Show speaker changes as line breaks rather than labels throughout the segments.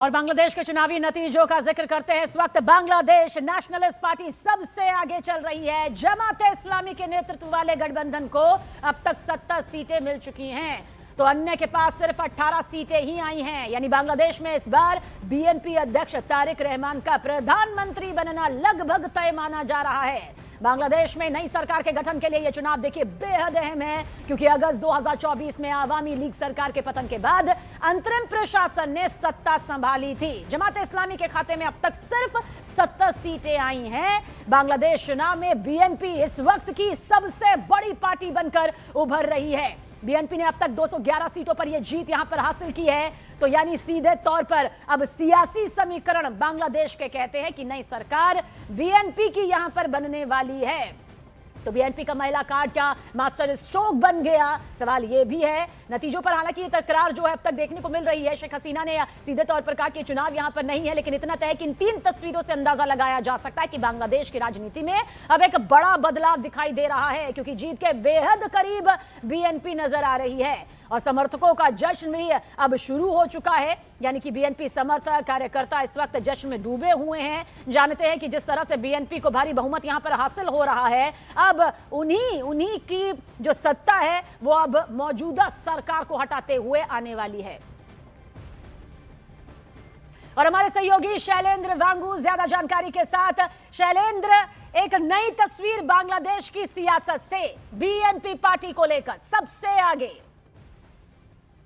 और बांग्लादेश के चुनावी नतीजों का जिक्र करते हैं। इस वक्त बांग्लादेश नेशनलिस्ट पार्टी सबसे आगे चल रही है। जमाते इस्लामी के नेतृत्व वाले गठबंधन को अब तक 70 सीटें मिल चुकी हैं, तो अन्य के पास सिर्फ 18 सीटें ही आई हैं। यानी बांग्लादेश में इस बार बीएनपी अध्यक्ष तारिक रहमान का प्रधानमंत्री बनना लगभग तय माना जा रहा है। बांग्लादेश में नई सरकार के गठन के लिए यह चुनाव देखिए बेहद अहम है, क्योंकि अगस्त 2024 में आवामी लीग सरकार के पतन के बाद अंतरिम प्रशासन ने सत्ता संभाली थी। जमाते इस्लामी के खाते में अब तक सिर्फ 70 सीटें आई हैं। बांग्लादेश चुनाव में बीएनपी इस वक्त की सबसे बड़ी पार्टी बनकर उभर रही है। बीएनपी ने अब तक 211 सीटों पर यह जीत यहां पर हासिल की है, तो यानी सीधे तौर पर अब सियासी समीकरण बांग्लादेश के कहते हैं कि नई सरकार बीएनपी की यहां पर बनने वाली है। तो बीएनपी का महिला कार्ड क्या मास्टर स्ट्रोक बन गया, सवाल यह भी है। नतीजों पर हालांकि ये तकरार जो है अब तक देखने को मिल रही है। शेख हसीना ने सीधे तौर पर कहा कि चुनाव यहां पर नहीं है, लेकिन इतना तय है कि इन 3 तस्वीरों से अंदाजा लगाया जा सकता है कि बांग्लादेश की राजनीति में अब एक बड़ा बदलाव दिखाई दे रहा है, क्योंकि जीत के बेहद करीब बीएनपी नजर आ रही है और समर्थकों का जश्न भी अब शुरू हो चुका है। यानी कि बीएनपी समर्थक कार्यकर्ता इस वक्त जश्न में डूबे हुए हैं। जानते हैं कि जिस तरह से बीएनपी को भारी बहुमत यहां पर हासिल हो रहा है, अब उन्हीं की जो सत्ता है वो अब मौजूदा सरकार को हटाते हुए आने वाली है। और हमारे सहयोगी शैलेंद्र वांगू ज्यादा जानकारी के साथ। शैलेंद्र, एक नई तस्वीर बांग्लादेश की सियासत से बीएनपी पार्टी को लेकर सबसे आगे।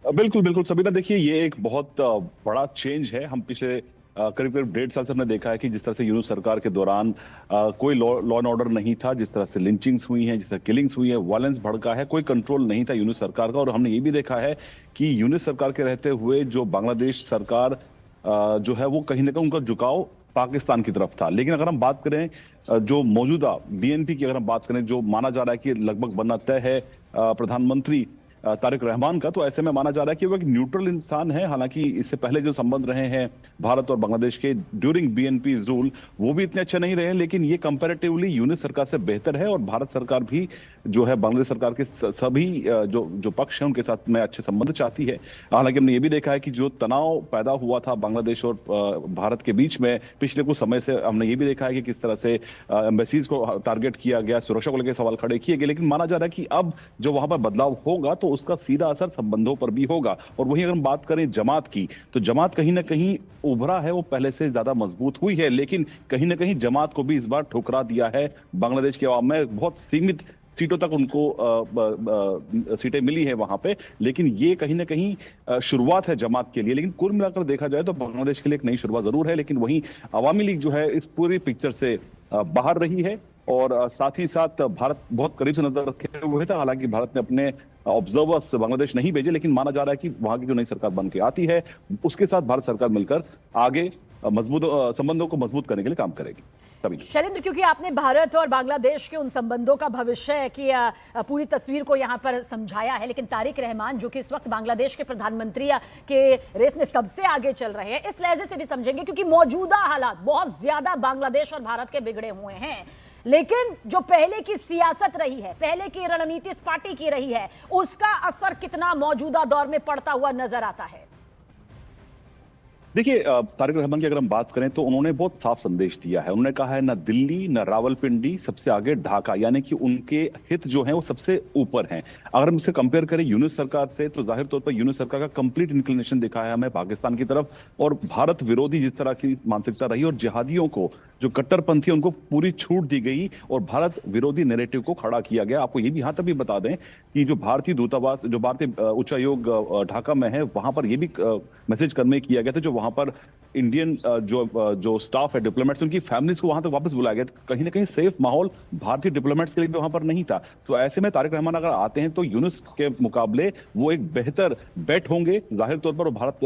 बिल्कुल बिल्कुल सबीना, देखिए ये एक बहुत बड़ा चेंज है। हम पिछले करीब करीब 1.5 साल से हमने देखा है कि जिस तरह से यूनुस सरकार के दौरान कोई लॉ एंड ऑर्डर नहीं था, जिस तरह से लिंचिंग्स हुई हैं, जिस तरह किलिंग्स हुई है, वायलेंस भड़का है, कोई कंट्रोल नहीं था यूनुस सरकार का। और हमने ये भी देखा है कि यूनुस सरकार के रहते हुए जो बांग्लादेश सरकार जो है वो कहीं ना कहीं उनका झुकाव पाकिस्तान की तरफ था। लेकिन अगर हम बात करें जो मौजूदा बीएनपी की, अगर हम बात करें जो माना जा रहा है कि लगभग बनना तय है प्रधानमंत्री तारिक रहमान का, तो ऐसे में माना जा रहा है कि वो एक न्यूट्रल इंसान है। हालांकि इससे पहले जो संबंध रहे हैं भारत और बांग्लादेश के ड्यूरिंग बीएनपी रूल, वो भी इतने अच्छे नहीं रहे, लेकिन ये कंपैरेटिवली यूनिस सरकार से बेहतर है। और भारत सरकार भी जो है बांग्लादेश सरकार के सभी जो पक्ष हैं उनके साथ में अच्छे संबंध चाहती है। हालांकि हमने ये भी देखा है कि जो तनाव पैदा हुआ था बांग्लादेश और भारत के बीच में पिछले कुछ समय से, हमने ये भी देखा है कि किस तरह से एम्बेसीज को टारगेट किया गया, सुरक्षा को लेकर सवाल खड़े किए गए। लेकिन माना जा रहा है कि अब जो वहां पर बदलाव होगा तो उसका सीधा असर संबंधों पर भी होगा। और वहीं अगर हम बात करें जमात की, तो जमात कहीं ना कहीं उभरा है, वो पहले से ज्यादा मजबूत हुई है, लेकिन कहीं ना कहीं जमात को भी इस बार ठुकरा दिया है बांग्लादेश के अवाम में। बहुत सीमित सीटों तक उनको सीटें मिली है वहां पे, लेकिन ये कहीं ना कहीं शुरुआत है जमात के लिए। लेकिन कुल मिलाकर देखा जाए तो बांग्लादेश के लिए एक नई शुरुआत जरूर है, लेकिन वहीं अवामी लीग जो है इस पूरी पिक्चर से बाहर रही है। और साथ ही साथ भारत बहुत करीब से नजर रखे हुए था। हालांकि भारत ने अपने ऑब्जर्वर्स बांग्लादेश नहीं भेजे, लेकिन माना जा रहा है कि वहां की जो नई सरकार बन के आती है उसके साथ भारत सरकार मिलकर आगे मजबूत संबंधों को मजबूत करने के लिए काम करेगी।
शैलेंद्र, क्योंकि आपने भारत और बांग्लादेश के उन संबंधों का भविष्य की पूरी तस्वीर को यहां पर समझाया है, लेकिन तारिक रहमान जो कि इस वक्त बांग्लादेश के प्रधानमंत्री के रेस में सबसे आगे चल रहे हैं, इस लहजे से भी समझेंगे, क्योंकि मौजूदा हालात बहुत ज्यादा बांग्लादेश और भारत के बिगड़े हुए हैं। लेकिन जो पहले की सियासत रही है, पहले की रणनीति इस पार्टी की रही है, उसका असर कितना मौजूदा दौर में पड़ता हुआ नजर आता है?
देखिए, तारिक रहमान की अगर हम बात करें तो उन्होंने बहुत साफ संदेश दिया है। उन्होंने कहा है ना दिल्ली न रावलपिंडी, सबसे आगे ढाका, यानी कि उनके हित जो हैं वो सबसे ऊपर हैं। अगर हम इसे कंपेयर करें यूनुस सरकार से, तो जाहिर तौर पर यूनुस सरकार का कंप्लीट इंक्लिनेशन दिखा है हमें पाकिस्तान की तरफ, और भारत विरोधी जिस तरह की मानसिकता रही और जिहादियों को, जो कट्टरपंथी, उनको पूरी छूट दी गई और भारत विरोधी नैरेटिव को खड़ा किया गया। आपको ये भी यहाँ तक भी बता दें कि जो भारतीय दूतावास, जो भारतीय उच्चायोग ढाका में है, वहां पर यह भी मैसेज कन्वे किया गया था, जो वहां पर इंडियन जो स्टाफ है, डिप्लोमेट्स, उनकी फैमिलीज को वहां तक वापस बुलाया गया। कहीं ना कहीं सेफ माहौल भारतीय डिप्लोमेट्स के लिए भी वहां पर नहीं था। तो ऐसे में तारिक रहमान अगर आते हैं तो यूनुस के मुकाबले वो एक बेहतर बेट होंगे। जाहिर तौर पर वो भारत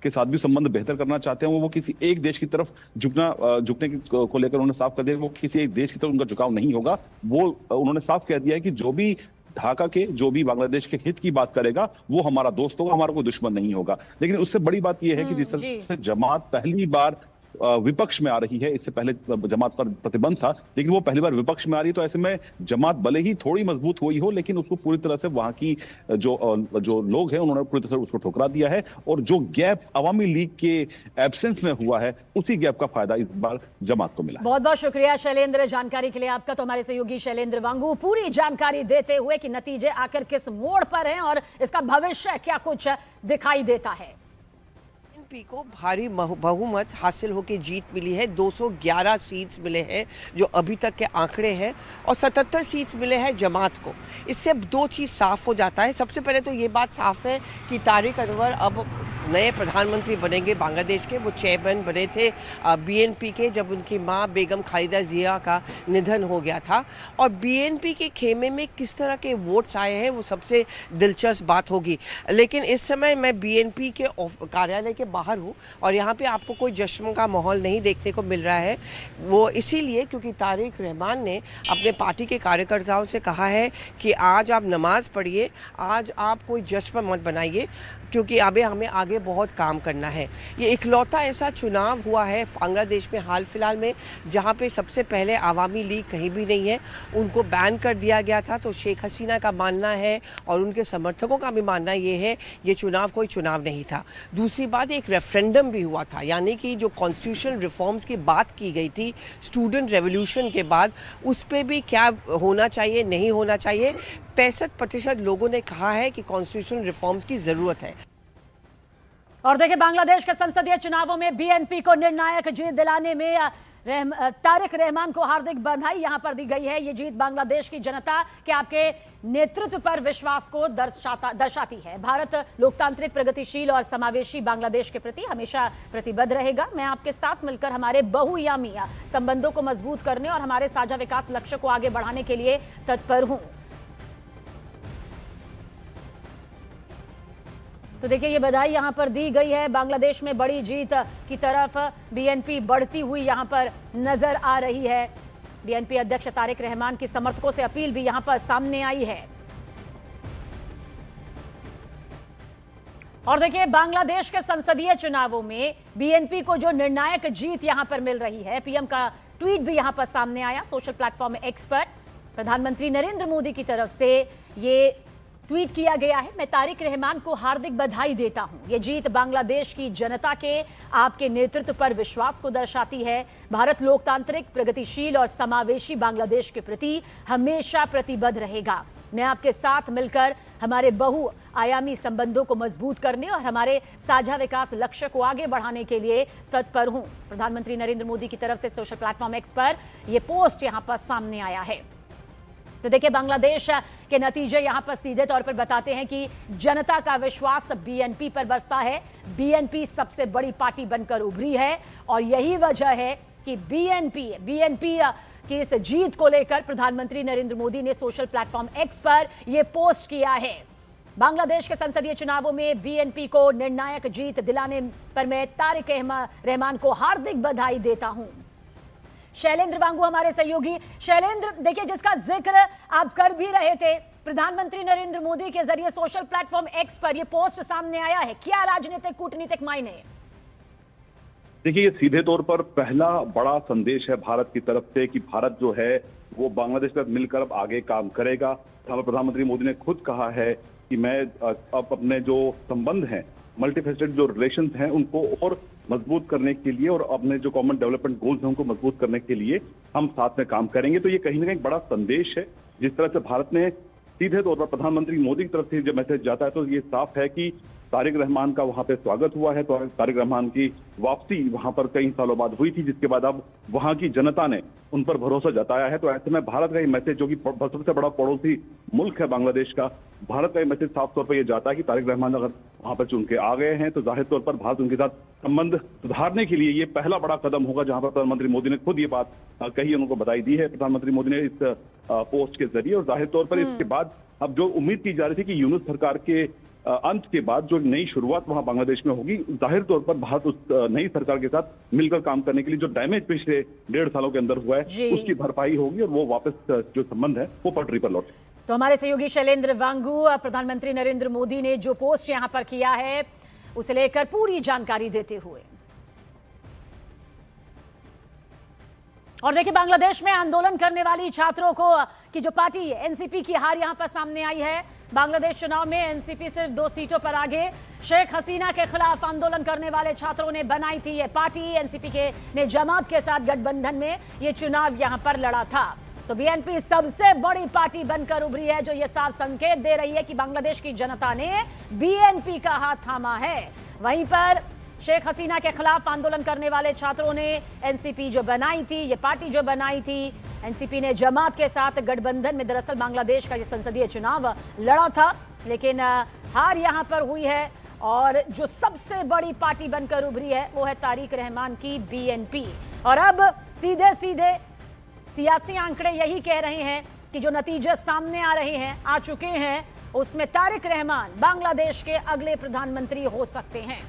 के साथ भी संबंध बेहतर करना चाहते हैं। वो किसी एक देश की तरफ झुकने को लेकर उन्होंने साफ कर दिया, वो किसी एक देश की तरफ उनका झुकाव नहीं होगा। वो उन्होंने साफ कह दिया है कि जो भी ढाका के, जो भी बांग्लादेश के हित की बात करेगा वो हमारा दोस्त होगा, हमारा कोई दुश्मन नहीं होगा। लेकिन उससे बड़ी बात यह है कि जिस तरह से जमात पहली बार विपक्ष में आ रही है। इससे पहले जमात पर प्रतिबंध था, लेकिन वो पहली बार विपक्ष में आ रही है। तो ऐसे में जमात भले ही थोड़ी मजबूत हुई हो, लेकिन उसको पूरी तरह से वहां की जो लोग हैं उन्होंने पूरी तरह से उसको ठुकरा दिया है। और जो गैप अवामी लीग के एब्सेंस में हुआ है, उसी गैप का फायदा इस बार जमात को मिला।
बहुत बहुत शुक्रिया शैलेंद्र, जानकारी के लिए आपका। तो हमारे सहयोगी शैलेंद्र वांगू पूरी जानकारी देते हुए कि नतीजे आखिर किस मोड़ पर हैं और इसका भविष्य क्या कुछ दिखाई देता है।
बीएनपी को भारी बहुमत हासिल होकर जीत मिली है। 211 सीट्स मिले हैं जो अभी तक के आंकड़े हैं, और 77 सीट्स मिले हैं जमात को। इससे दो चीज़ साफ हो जाता है। सबसे पहले तो ये बात साफ है कि तारिक अनवर अब नए प्रधानमंत्री बनेंगे बांग्लादेश के। वो चेयरमैन बने थे बीएनपी के जब उनकी मां बेगम खालिदा जिया का निधन हो गया था। और बीएनपी के खेमे में किस तरह के वोट्स आए हैं वो सबसे दिलचस्प बात होगी। लेकिन इस समय मैं बीएनपी के कार्यालय के बाहर हूँ और यहाँ पे आपको कोई जश्न का माहौल नहीं देखने को मिल रहा है। वो इसीलिए क्योंकि तारिक रहमान ने अपने पार्टी के कार्यकर्ताओं से कहा है कि आज आप नमाज पढ़िए, आज आप कोई जश्न मत बनाइए, क्योंकि अभी हमें आगे बहुत काम करना है। ये इकलौता ऐसा चुनाव हुआ है बांग्लादेश में हाल फिलहाल में जहाँ पे सबसे पहले आवामी लीग कहीं भी नहीं है, उनको बैन कर दिया गया था। तो शेख हसीना का मानना है और उनके समर्थकों का भी मानना ये है ये चुनाव कोई चुनाव नहीं था। दूसरी बात, एक रेफरेंडम भी हुआ था, यानी कि जो कॉन्स्टिट्यूशनल रिफॉर्म्स की बात की गई थी स्टूडेंट रेवोल्यूशन के बाद, उस पर भी क्या होना चाहिए नहीं होना चाहिए। 65% लोगों ने कहा है कि कॉन्स्टिट्यूशनल रिफॉर्म्स की जरूरत है।
और देखिए, बांग्लादेश के संसदीय चुनावों में बीएनपी को निर्णायक जीत दिलाने में तारिक रहमान को हार्दिक बधाई यहां पर दी गई है। ये जीत बांग्लादेश की जनता के आपके नेतृत्व पर विश्वास को दर्शाती है। भारत लोकतांत्रिक, प्रगतिशील और समावेशी बांग्लादेश के प्रति हमेशा प्रतिबद्ध रहेगा। मैं आपके साथ मिलकर हमारे बहुआयामी संबंधों को मजबूत करने और हमारे साझा विकास लक्ष्य को आगे बढ़ाने के लिए तत्पर हूं। तो देखिए, ये बधाई यहां पर दी गई है। बांग्लादेश में बड़ी जीत की तरफ बीएनपी बढ़ती हुई यहां पर नजर आ रही है। बीएनपी अध्यक्ष तारिक रहमान की समर्थकों से अपील भी यहां पर सामने आई है। और देखिए, बांग्लादेश के संसदीय चुनावों में बीएनपी को जो निर्णायक जीत यहां पर मिल रही है, पीएम का ट्वीट भी यहां पर सामने आया सोशल प्लेटफॉर्म एक्स पर। प्रधानमंत्री नरेंद्र मोदी की तरफ से ये ट्वीट किया गया है, मैं तारिक रहमान को हार्दिक बधाई देता हूं। यह जीत बांग्लादेश की जनता के आपके नेतृत्व पर विश्वास को दर्शाती है। भारत लोकतांत्रिक, प्रगतिशील और समावेशी बांग्लादेश के प्रति हमेशा प्रतिबद्ध रहेगा। मैं आपके साथ मिलकर हमारे बहुआयामी संबंधों को मजबूत करने और हमारे साझा विकास लक्ष्य को आगे बढ़ाने के लिए तत्पर हूं। प्रधानमंत्री नरेंद्र मोदी की तरफ से सोशल प्लेटफॉर्म एक्स पर यह पोस्ट यहां पर सामने आया है। तो देखिए, बांग्लादेश के नतीजे यहां पर सीधे तौर पर बताते हैं कि जनता का विश्वास बीएनपी पर बरसा है। बीएनपी सबसे बड़ी पार्टी बनकर उभरी है और यही वजह है कि बीएनपी की इस जीत को लेकर प्रधानमंत्री नरेंद्र मोदी ने सोशल प्लेटफॉर्म एक्स पर यह पोस्ट किया है। बांग्लादेश के संसदीय चुनावों में बीएनपी को निर्णायक जीत दिलाने पर मैं तारिक रहमान को हार्दिक बधाई देता हूं। शैलेंद्र वांगू हमारे सहयोगी। शैलेंद्र, देखिए, जिसका जिक्र आप कर भी रहे थे, प्रधानमंत्री नरेंद्र मोदी के जरिए सोशल प्लेटफॉर्म एक्स पर यह पोस्ट सामने आया है, क्या राजनीतिक कूटनीतिक मायने?
देखिए, ये सीधे तौर पर पहला बड़ा संदेश है भारत की तरफ से कि भारत जो है वो बांग्लादेश के साथ मिलकर अब आगे काम करेगा। हमारे प्रधानमंत्री मोदी ने खुद कहा है कि मैं अब अपने जो संबंध हैं, मल्टीफेस्टेड जो रिलेशंस हैं, उनको और मजबूत करने के लिए और अपने जो कॉमन डेवलपमेंट गोल्स हैं उनको मजबूत करने के लिए हम साथ में काम करेंगे। तो ये कहीं ना कहीं बड़ा संदेश है। जिस तरह से भारत ने सीधे तौर पर प्रधानमंत्री मोदी की तरफ से जब मैसेज जाता है तो ये साफ है कि तारिक रहमान का वहां पे स्वागत हुआ है। तो तारिक रहमान की वापसी वहां पर कई सालों बाद हुई थी, जिसके बाद अब वहां की जनता ने उन पर भरोसा जताया है। तो ऐसे में भारत का ये मैसेज, जो कि सबसे बड़ा पड़ोसी मुल्क है बांग्लादेश का, भारत का ये मैसेज साफ तौर पर यह जाता है कि तारिक रहमान अगर वहां पर चुन के आ गए हैं तो जाहिर तौर पर भारत उनके साथ संबंध सुधारने के लिए ये पहला बड़ा कदम होगा, जहां पर प्रधानमंत्री मोदी ने खुद ये बात कही, उनको बधाई दी है प्रधानमंत्री मोदी ने इस पोस्ट के जरिए। और जाहिर तौर पर इसके बाद अब जो उम्मीद की जा रही थी कि यूनुस सरकार के अंत के बाद जो नई शुरुआत वहां बांग्लादेश में होगी, जाहिर तौर पर भारत उस नई सरकार के साथ मिलकर काम करने के लिए जो डैमेज पिछले 1.5 सालों के अंदर हुआ है उसकी भरपाई होगी और वो वापस जो संबंध है वो पटरी पर लौटे।
तो हमारे सहयोगी शैलेंद्र वांगू प्रधानमंत्री नरेंद्र मोदी ने जो पोस्ट यहां पर किया है उसे लेकर पूरी जानकारी देते हुए। और देखिए बांग्लादेश में आंदोलन करने वाली छात्रों को की जो पार्टी एनसीपी की हार यहां पर सामने आई है। बांग्लादेश चुनाव में एनसीपी सिर्फ 2 सीटों पर आगे। शेख हसीना के खिलाफ आंदोलन करने वाले छात्रों ने बनाई थी ये पार्टी। एनसीपी के ने जमात के साथ गठबंधन में ये चुनाव यहां पर लड़ा था। तो बीएनपी सबसे बड़ी पार्टी बनकर उभरी है, जो ये साफ संकेत दे रही है कि बांग्लादेश की जनता ने बीएनपी का हाथ थामा है। वहीं पर शेख हसीना के खिलाफ आंदोलन करने वाले छात्रों ने एनसीपी जो बनाई थी, ये पार्टी जो बनाई थी, एनसीपी ने जमात के साथ गठबंधन में दरअसल बांग्लादेश का ये संसदीय चुनाव लड़ा था, लेकिन हार यहां पर हुई है। और जो सबसे बड़ी पार्टी बनकर उभरी है वो है तारिक रहमान की बीएनपी। और अब सीधे सीधे सियासी आंकड़े यही कह रहे हैं कि जो नतीजे सामने आ चुके हैं, उसमें तारिक रहमान बांग्लादेश के अगले प्रधानमंत्री हो सकते हैं।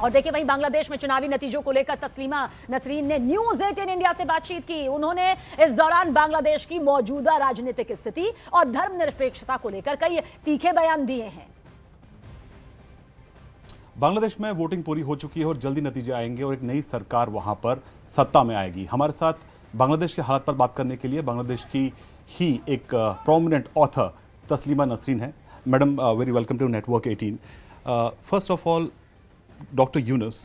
और देखिए वहीं बांग्लादेश में चुनावी नतीजों को लेकर तस्लीमा नसरीन ने न्यूज़ 18 इंडिया से बातचीत की। उन्होंने इस दौरान बांग्लादेश की मौजूदा राजनीतिक स्थिति और धर्मनिरपेक्षता को लेकर कई तीखे बयान दिए हैं।
बांग्लादेश में वोटिंग पूरी हो चुकी है और जल्दी नतीजे आएंगे और एक नई सरकार वहां पर सत्ता में आएगी। हमारे साथ बांग्लादेश के हालात पर बात करने के लिए बांग्लादेश की ही एक प्रोमिनेंट ऑथर तस्लीमा नसरीन है। Madam, very welcome to network 18। First of all, Dr. Yunus,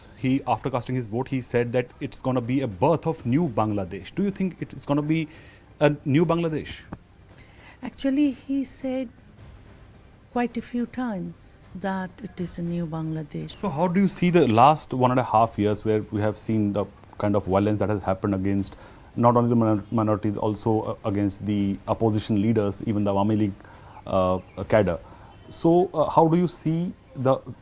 after casting his vote, he said that it's going to be a birth of new Bangladesh. Do you think it's going to be a new Bangladesh?
Actually, he said quite a few times that it is a new Bangladesh.
So how do you see the last 1.5 years where we have seen the kind of violence that has happened against not only the minorities, also against the opposition leaders, even the Awami League cadre? So how do you see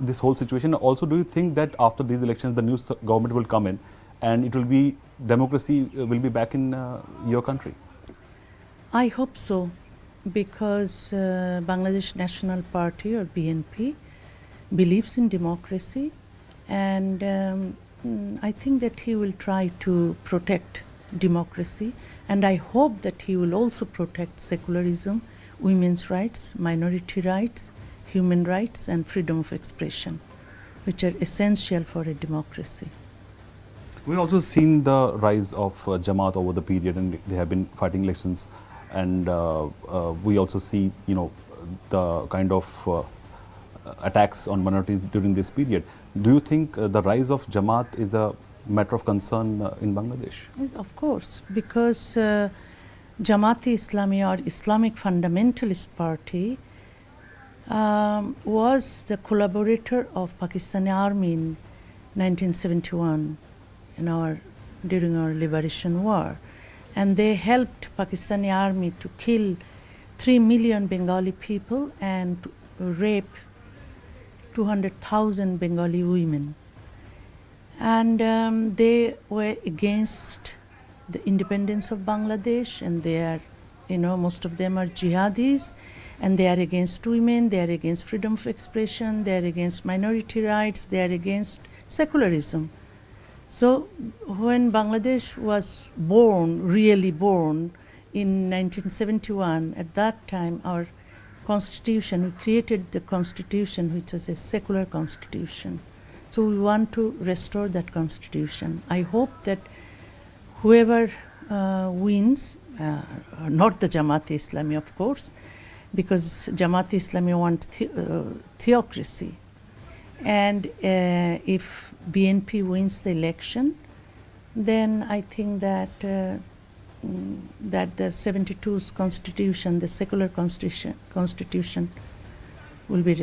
this whole situation? Also, do you think that after these elections the new government will come in and it will be democracy will be back in your country?
I hope so, because Bangladesh National Party or BNP believes in democracy, and I think that he will try to protect democracy, and I hope that he will also protect secularism, women's rights, minority rights, human rights and freedom of expression, which are essential for a democracy.
We've also seen the rise of Jamaat over the period, and they have been fighting elections, and we also see, the kind of attacks on minorities during this period. Do you think the rise of Jamaat is a matter of concern in Bangladesh?
Of course, because Jamaat-e-Islami or Islamic Fundamentalist Party was the collaborator of Pakistani army in 1971 during our liberation war, and they helped Pakistani army to kill 3 million Bengali people and to rape 200,000 Bengali women, and they were against the independence of Bangladesh, and they are, most of them are jihadis, and they are against women, they are against freedom of expression, they are against minority rights, they are against secularism. So when Bangladesh was born, really born, in 1971, at that time our constitution, we created the constitution which was a secular constitution. So we want to restore that constitution. I hope that whoever wins, not the Jamaat-e-Islami of course, because Jamaat-e-Islami want theocracy, and if BNP wins the election, then I think that that the 72's constitution, the secular constitution will be